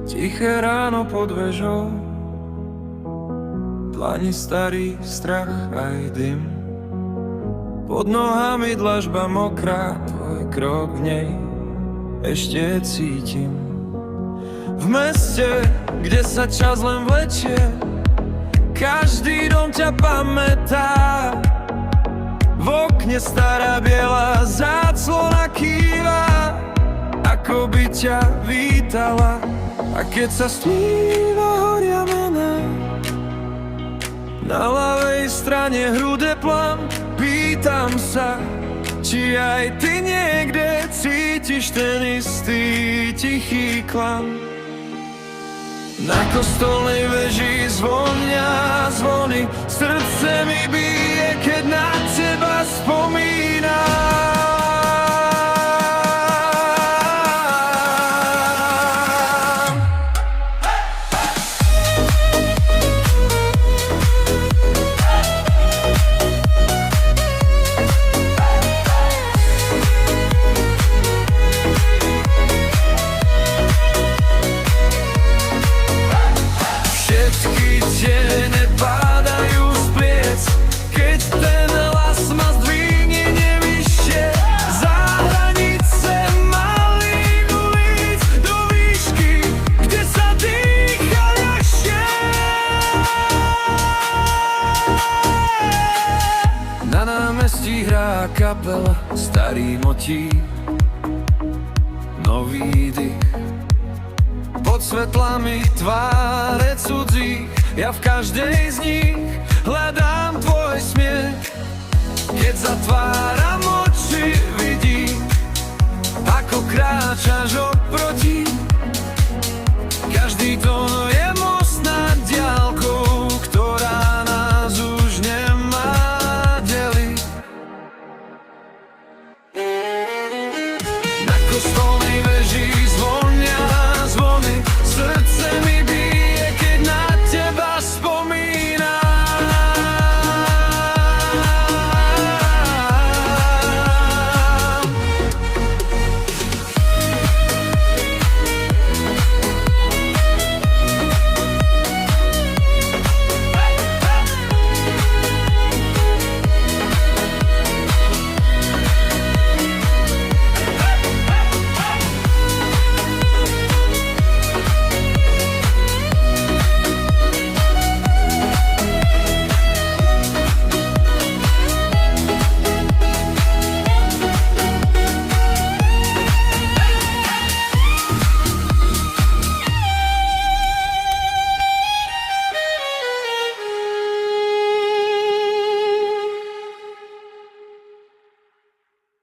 Tiché ráno pod vežou, dlani starý strach aj dym. Pod nohami dlažba mokrá, tvoj krok v nej ešte cítim. V meste, kde sa čas len vlečie, každý dom ťa pamätá. V okne stará biela záclona kýva, ako by ťa vítala. A keď sa stmíva, horia mená, na ľavej strane hrude plam. Pýtam sa, či aj ty niekde cítiš ten istý tichý klam. Na kostolnej veži zvonia zvony, srdce mi bije, keď na teba spomínam. Tiene padajú z pliec, keď ten hlas ma zdvihne nevyššie za hranice malých ulic, do výšky, kde sa dýcha ľahšie. Na námestí hrá kapela, starý motív, nový dých. Pod svetlami tváre cudzích, ja v každej z nich hľadám tvoj smiech. Keď zatváram oči, vidím, ako kráčaš